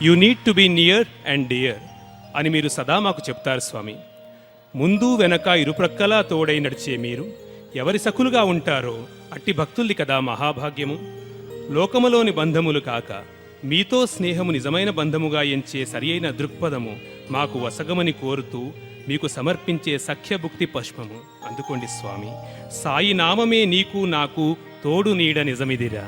You need to be near and dear అని మీరు సదా మాకు చెప్తారు స్వామి. ముందు వెనక ఇరుప్రక్కలా తోడై నడిచే మీరు ఎవరి సఖులుగా ఉంటారో అట్టి భక్తుల్ది కదా మహాభాగ్యము. లోకములోని బంధములు కాక మీతో స్నేహము నిజమైన బంధముగా ఎంచే సరియైన దృక్పథము మాకు వసగమని కోరుతూ మీకు సమర్పించే సఖ్యభుక్తి పుష్పము అందుకోండి స్వామి. సాయి నామమే నీకు నాకు తోడు నీడ నిజమిదిరా.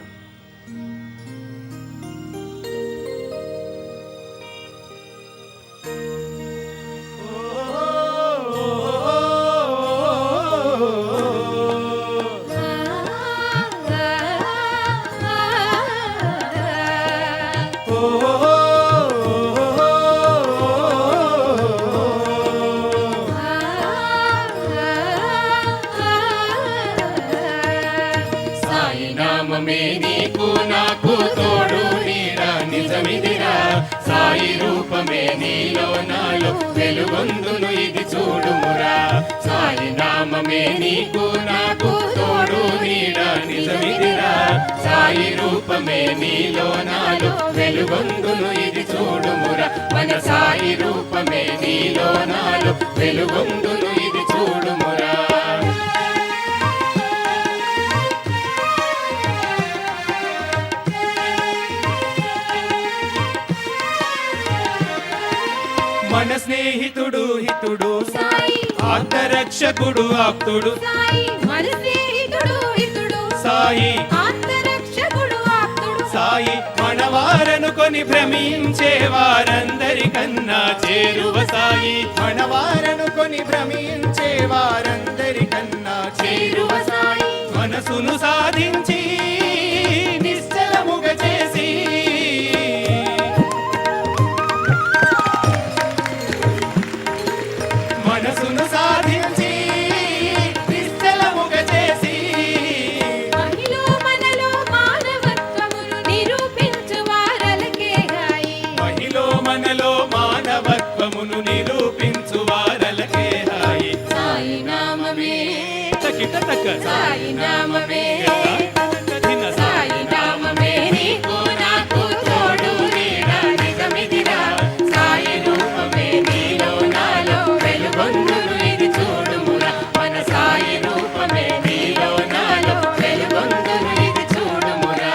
నామమే నీకు నాకు తోడు నీడ నిజమిదిరా. సాయి రూపమే నీలో నాలో వెలుగొందును ఇది చూడుమురా. సాయి నామమే నీకు నాకు తోడు నీడ నిజమిదిరా. సాయి రూపమే నీలో నాలో వెలుగొందును ఇది చూడుమురా. మన సాయి రూపమే నీలో నాలో వెలుగొందును ఇది చూడుమురా. మన స్నేహితుడు హితుడు సాయి, ఆత్మరక్షకుడు ఆప్తుడు సాయి, మన స్నేహితుడు హితుడు సాయి, ఆత్మరక్షకుడు ఆప్తుడు సాయి. మనవారనుకొని భ్రమించే వారందరికన్నా చేరువ సాయి. మనవారనుకొని భ్రమించే వారందరికన్నా చేరువ సాయి. మనసును సాధించి నిశ్చలముగా చేసి మనసును సాధించి నిశ్చలముగా చేసి మహిలో మనలో మానవత్వమును నిరూపించు వారలకే హాయి. మహిలో మనలో మానవత్వమును నిరూపించు వారలకే హాయి. సాయి నామమే, తకిట తక సాయి నామమే, సాయి నామమే నీకు నాకు తోడు నీడ నిజమిదిరా. సాయి రూపమే నీలో నాలో వెలుగొందును ఇది చూడుమురా. మన సాయి రూపమే నీలో నాలో వెలుగొందును ఇది చూడుమురా.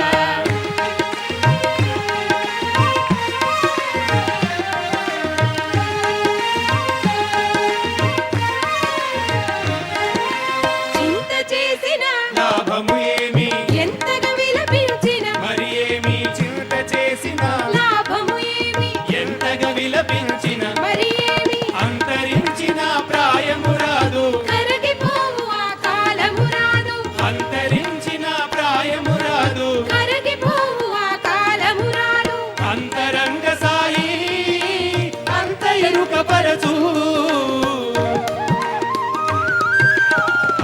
చింత చేసిన లాభము ఏమి ఎంతగా విలపించిన మరి ఏమి చింత చేసిన లాభము ఏమి ఎంతగా విలపించిన మరి ఏమి అంతరించిన ప్రాయము రాదు. కరగిపోవు ఆ కాలము రాదు. అంతరించిన ప్రాయము రాదు. కరగిపోవు ఆ కాలము రాదు. అంతరంగ సాయి అంత ఎరుకపరచు.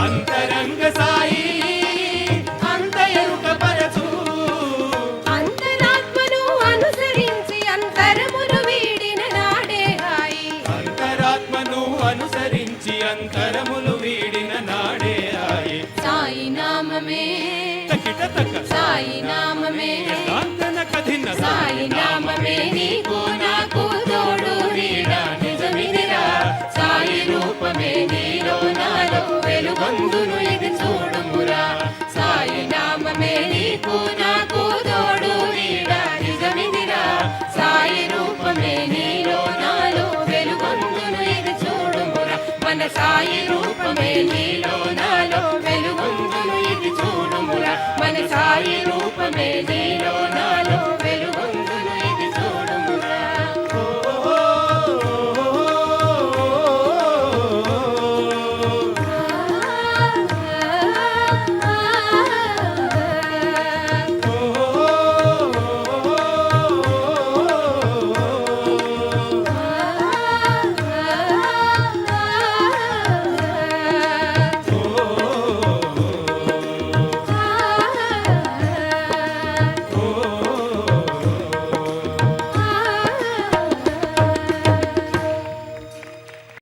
అంతరంగ సాయి అంత ఎరుకపరచు. అంతరాత్మను అనుసరించి అంతరమును వీడిన నాడే హాయి. అంతరాత్మను అనుసరించి అంతరములు వీడిన నాడే హాయి. సాయి నామమే, తకిట తక సాయి నామమే, దాంతన కథిన సాయి నామమే నీకు నాకు తోడు నీడ నిజమిదిరా. సాయి రూపమే నీలో నాలో వెలుగొందును ఇది చూడుమురా. సాయి నామమే నీకు నాకు తోడు నీడ నిజమిదిరా. సాయి రూపమే నీలో నాలో వెలుగొందును ఇది చూడుమురా. మన సాయి రూపమే నీలో నాలో వెలుగొందును ఇది చూడుమురా. మన సాయి రూపమే నీలో